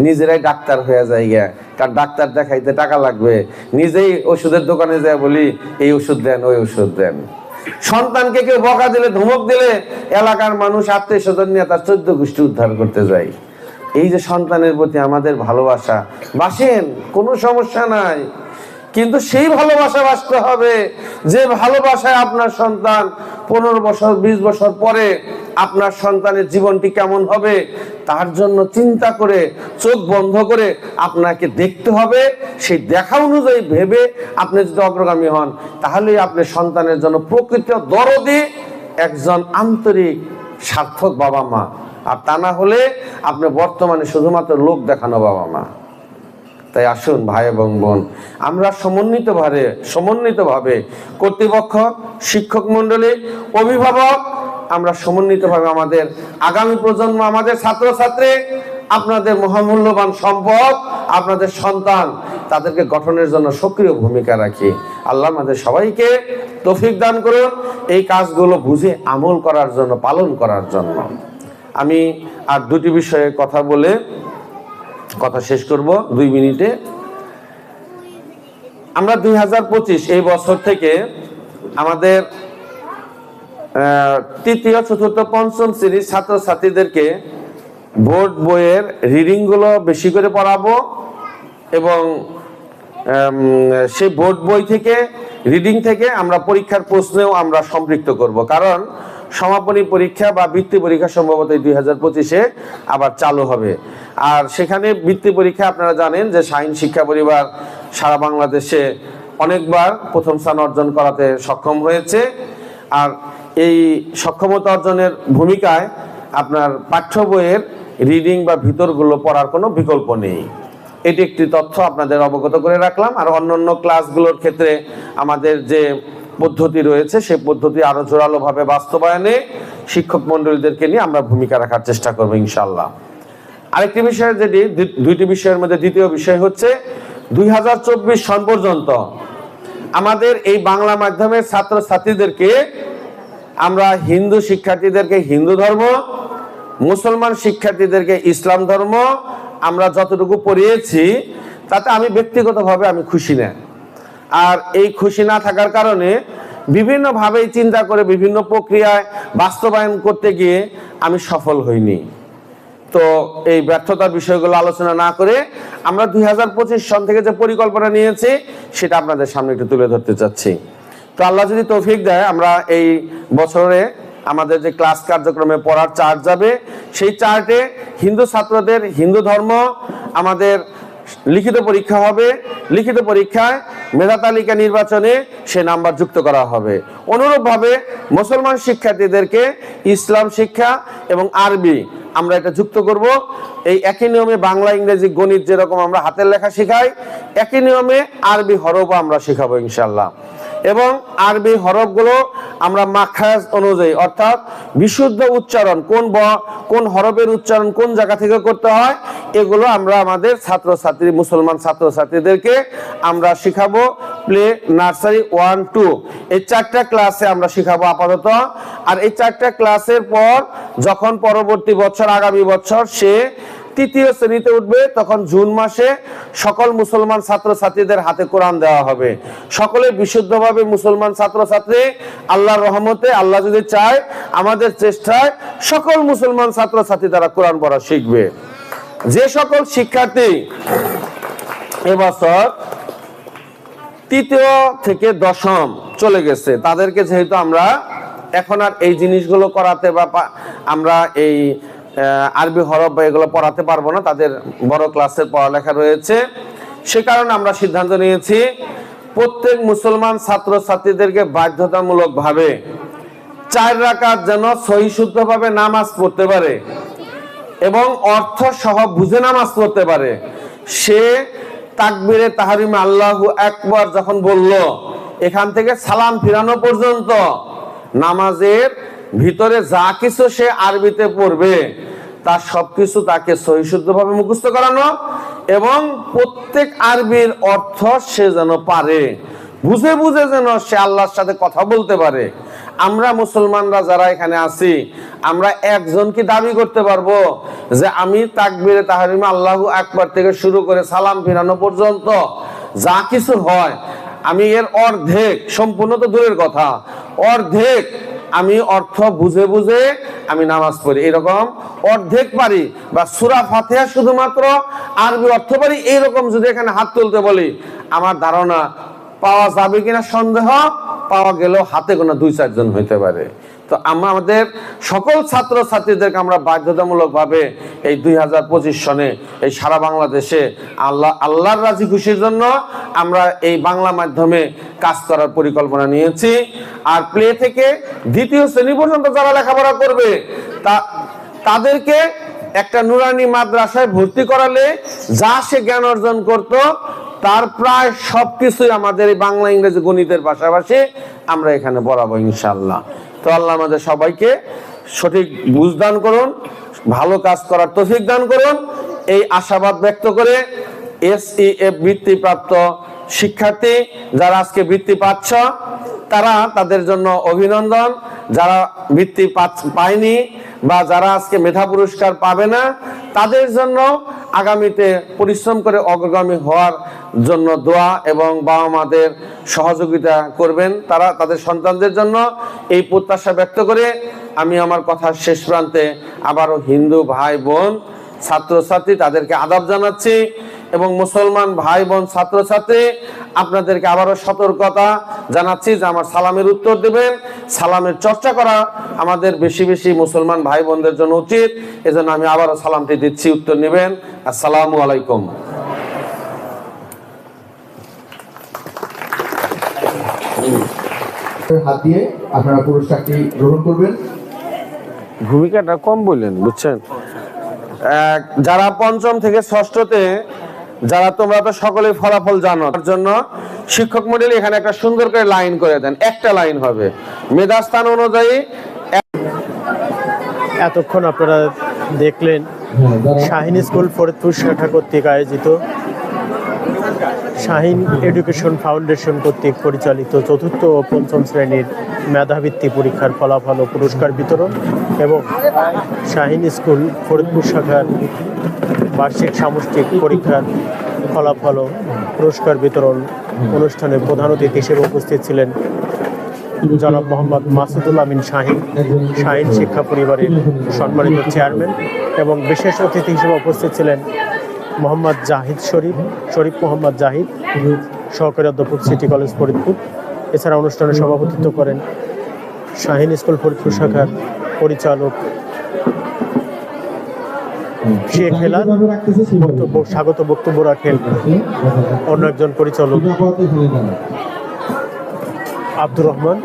Speaker 1: নিজেরাই ডাক্তার হয়ে যায় গিয়া, কারণ ডাক্তার দেখাইতে টাকা লাগবে, নিজেই ওষুধের দোকানে যায় বলি এই ওষুধ দেন, ওই ওষুধ দেন। সন্তানকে কেউ বকা দিলে, ধমক দিলে এলাকার মানুষ আত্মীয় স্বজন নিয়ে তার 14 গোষ্ঠী উদ্ধার করতে যায়। এই যে সন্তানের প্রতি আমাদের ভালোবাসা, বাসেন, কোনো সমস্যা নাই, কিন্তু সেই ভালোবাসা বাসতে হবে যে ভালোবাসায় আপনার সন্তান 15 বছর 20 বছর পরে আপনার সন্তানের জীবনটি কেমন হবে তার জন্য চিন্তা করে চোখ বন্ধ করে আপনাকে দেখতে হবে। সেই দেখা অনুযায়ী ভেবে আপনি যদি অগ্রগামী হন, তাহলেই আপনি সন্তানের জন্য প্রকৃত দরদি একজন আন্তরিক সার্থক বাবা মা। আর তা না হলে আপনি বর্তমানে শুধুমাত্র লোক দেখানো বাবা মা। তাই আসুন ভাই এবং বোন, আমরা সমন্বিতভাবে কর্তৃপক্ষ, শিক্ষক মন্ডলী, অভিভাবক, আমরা সমন্বিতভাবে আমাদের আগামী প্রজন্ম, আমাদের ছাত্রছাত্রী, আপনাদের মহামূল্যবান সম্পদ, আপনাদের সন্তান, তাদেরকে গঠনের জন্য সক্রিয় ভূমিকা রাখি। আল্লাহ আমাদের সবাইকে তৌফিক দান করুন এই কাজগুলো বুঝে আমল করার জন্য, পালন করার জন্য। আমি আর দুটি বিষয়ে কথা বলে কথা শেষ করব 2 মিনিটে। আমরা 2025 এই বছর থেকে আমাদের তৃতীয়, চতুর্থ, পঞ্চম শ্রেণীর ছাত্রছাত্রীদেরকে বোর্ড বইয়ের রিডিং গুলো বেশি করে পড়াবো এবং সেই বোর্ড বই থেকে, রিডিং থেকে আমরা পরীক্ষার প্রশ্নেও আমরা সম্পৃক্ত করব। কারণ সমাপনী পরীক্ষা বা বৃত্তি পরীক্ষা সম্ভবত 2025-এ আবার চালু হবে। আর সেখানে বৃত্তি পরীক্ষা আপনারা জানেন যে শাহীন শিক্ষা পরিবার সারা বাংলাদেশে অনেকবার প্রথম স্থান অর্জন করাতে সক্ষম হয়েছে। আর এই সক্ষমতা অর্জনের ভূমিকায় আপনার পাঠ্য বইয়ের রিডিং বা ভিতরগুলো পড়ার কোনো বিকল্প নেই। এটি একটি তথ্য আপনাদের অবগত করে রাখলাম। আর অন্যান্য ক্লাসগুলোর ক্ষেত্রে আমাদের যে পদ্ধতি রয়েছে সেই পদ্ধতি আরো জোরালোভাবে বাস্তবায়নে শিক্ষক মন্ডলীদেরকে নিয়ে আমরা ভূমিকা রাখার চেষ্টা করবো ইনশাআল্লাহ। আরেকটি বিষয়, যেটি দুইটি বিষয়ের মধ্যে দ্বিতীয় বিষয় হচ্ছে 2024 সন পর্যন্ত আমাদের এই বাংলা মাধ্যমের ছাত্রছাত্রীদেরকে আমরা হিন্দু শিক্ষার্থীদেরকে হিন্দু ধর্ম, মুসলমান শিক্ষার্থীদেরকে ইসলাম ধর্ম আমরা যতটুকু পড়িয়েছি তাতে আমি ব্যক্তিগতভাবে আমি খুশি না। আর এই খুশি না থাকার কারণে বিভিন্নভাবে চিন্তা করে বিভিন্ন প্রক্রিয়ায় বাস্তবায়ন করতে গিয়ে আমি সফল হইনি। তো এই ব্যর্থতার বিষয়গুলো আলোচনা না করে আমরা 2025 সন থেকে যে পরিকল্পনা নিয়েছি সেটা আপনাদের সামনে একটু তুলে ধরতে চাচ্ছি। তো আল্লাহ যদি তৌফিক দেয়, আমরা এই বছরে আমাদের যে ক্লাস কার্যক্রমে পড়ার চার্ট যাবে, সেই চার্টে হিন্দু ছাত্রদের হিন্দু ধর্ম আমাদের লিখিত পরীক্ষা হবে। লিখিত পরীক্ষায় মেধা তালিকা নির্বাচনে সে নাম্বার যুক্ত করা হবে। অনুরূপভাবে মুসলমান শিক্ষার্থীদেরকে ইসলাম শিক্ষা এবং আরবি আমরা এটা যুক্ত করব। এই একই নিয়মে বাংলা, ইংরেজি, গণিত যেরকম আমরা হাতের লেখা শেখাই, একই নিয়মে আরবি হরফও আমরা শেখাবো ইনশাআল্লাহ। এবং আরবি হরফগুলো আমরা মাখরাজ অনুযায়ী, অর্থাৎ বিশুদ্ধ উচ্চারণ, কোন হরফের উচ্চারণ কোন জায়গা থেকে করতে হয়, এগুলো আমরা আমাদের ছাত্রছাত্রী, মুসলমান ছাত্রছাত্রীদেরকে আমরা শিখাবো। প্লে, নার্সারি 1, 2 এই 4টা ক্লাসে আমরা শিখাবো আপাতত। আর এই 4টা ক্লাসের পর যখন পরবর্তী বছর, আগামী বছর সে তৃতীয় শ্রেণীতে উঠবে তখন জুন মাসে সকল মুসলমান ছাত্রছাত্রীদের হাতে কোরআন দেওয়া হবে। সকলে বিশুদ্ধভাবে মুসলমান ছাত্রছাত্রী, আল্লাহর রহমতে, আল্লাহ যদি চায় আমাদের চেষ্টায় সকল মুসলমান ছাত্রছাত্রী তারা কোরআন পড়া শিখবে। যে সকল শিক্ষার্থী এবছর তৃতীয় থেকে দশম চলে গেছে তাদেরকে যেহেতু আমরা এখন আর এই জিনিসগুলো করাতে বা আমরা এই আরবি হরফ বা এগুলো পড়াতে পারবো না, তাদের বড় ক্লাসের পড়ালেখা রয়েছে, সে কারণে আমরা সিদ্ধান্ত নিয়েছি প্রত্যেক মুসলমান ছাত্রছাত্রীদেরকে বাধ্যতামূলকভাবে 4 রাকাত যেন সহিশুদ্ধভাবে নামাজ পড়তে পারে এবং অর্থ সহ বুঝে নামাজ পড়তে পারে। সে তাকবীরে তাহরিমে আল্লাহু আকবার যখন বলল, এখান থেকে সালাম ফিরানো পর্যন্ত নামাজের ভিতরে যা কিছু সে আরবিতে পড়বে তার সবকিছু তাকে সহিশুদ্ধভাবে মুখস্থ করানো এবং প্রত্যেক আরবির অর্থ সে যেন পারে, বুঝে বুঝে যেন সে আল্লাহর সাথে কথা বলতে পারে। আমরা মুসলমানরা যারা এখানে আছি, আমরা একজন কি দাবি করতে পারবো যে আমি তাকবীরে তাহরিমে আল্লাহু আকবার থেকে শুরু করে সালাম ফিরানো পর্যন্ত যা কিছু হয় আমি এর অর্ধেক, সম্পূর্ণ তো দূরের কথা, অর্ধেক আমি অর্থ বুঝে বুঝে আমি নামাজ পড়ি, এরকম অর্ধেক পারি, বা সূরা ফাতিহা শুধুমাত্র আরবি অর্থ পারি, এইরকম যদি এখানে হাত তুলতে বলি আমার ধারণা পাওয়া যাবে কিনা সন্দেহ, পাওয়া গেলেও হাতে গোনা 2-4 জন হইতে পারে। তো আমাদের সকল ছাত্রছাত্রীদেরকে আমরা বাধ্যতামূলকভাবে এই 2025 সনে এই সারা বাংলাদেশে আল্লাহর রাজি খুশির জন্য আমরা এই বাংলা মাধ্যমে কাজ করার পরিকল্পনা নিয়েছি। আর প্লে থেকে দ্বিতীয় শ্রেণী পর্যন্ত যারা লেখাপড়া করবে তাদেরকে একটা নুরানি মাদ্রাসায় ভর্তি করালে যা সে জ্ঞান অর্জন করত তার প্রায় সবকিছুই আমাদের এই বাংলা ইংরেজি গণিতের পাশাপাশি আমরা এখানে পড়াবো ইনশাআল্লাহ। তো আল্লাহ আমাদের সবাইকে সঠিক বুঝ দান করুন, ভালো কাজ করার তৌফিক দান করুন, এই আশাবাদ ব্যক্ত করে SEF বৃত্তিপ্রাপ্ত শিক্ষার্থী যারা আজকে বৃত্তি পাচ্ছ তারা তাদের জন্য অভিনন্দন, যারা বৃত্তি পায়নি বা যারা আজকে মেধা পুরস্কার পাবে না তাদের জন্য আগামীতে পরিশ্রম করে অগ্রগামী হওয়ার জন্য দোয়া এবং বাবা মাদের সহযোগিতা করবেন তারা তাদের সন্তানদের জন্য, এই প্রত্যাশা ব্যক্ত করে আমি আমার কথার শেষ প্রান্তে আবারও হিন্দু ভাই বোন ছাত্রছাত্রী তাদেরকে আদাব জানাচ্ছি এবং মুসলমান ভাই বোন ছাত্রছাত্রী আপনাদেরকে আবারও সতর্কতা জানাচ্ছি যে আমার সালামের উত্তর দেবেন, সালামের চর্চা করা আমাদের বেশি বেশি মুসলমান ভাই বোনদের জন্য উচিত। এজন্য আমি আবারও সালামটি দিচ্ছি, উত্তর নেবেন। আসসালামু আলাইকুম।
Speaker 2: হাত দিয়ে আপনারা পুরস্কারটি গ্রহণ করবেন।
Speaker 1: ভূমিকাটা কম বললেন, বুঝছেন? যারা পঞ্চম থেকে ষষ্ঠতে যারা তোমরা তো সকলেই ফলাফল জানো, তার জন্য শিক্ষক মডেল এখানে একটা সুন্দর করে লাইন করে দেন, একটা লাইন হবে মেধাস্থান অনুযায়ী।
Speaker 3: এতক্ষণ আপনারা দেখলেন শাহিন স্কুল ফরিদপুর শাখা কর্তৃক আয়োজিত শাহিন এডুকেশন ফাউন্ডেশন কর্তৃক পরিচালিত চতুর্থ ও পঞ্চম শ্রেণীর মেধাবৃত্তি পরীক্ষার ফলাফল ও পুরস্কার বিতরণ এবং শাহিন স্কুল ফরিদপুর শাখার বার্ষিক সামষ্টিক পরীক্ষার ফলাফল ও পুরস্কার বিতরণ অনুষ্ঠানে প্রধান অতিথি হিসেবে উপস্থিত ছিলেন জনাব মোহাম্মদ মাসুদুল আমিন শাহিন, শাহিন শিক্ষা পরিবারের সম্মানিত চেয়ারম্যান, এবং বিশেষ অতিথি হিসেবে উপস্থিত ছিলেন মোহাম্মদ জাহিদ শরীফ মোহাম্মদ জাহিদ, সহকারী অধ্যাপক সিটি কলেজ ফরিদপুর। এছাড়া অনুষ্ঠানে সভাপতিত্ব করেন শাহিন স্কুল ফরিদপুর শাখার পরিচালক শেখ হেলাল, স্বাগত বক্তব্য রাখেন অন্য একজন পরিচালক আব্দুর রহমান।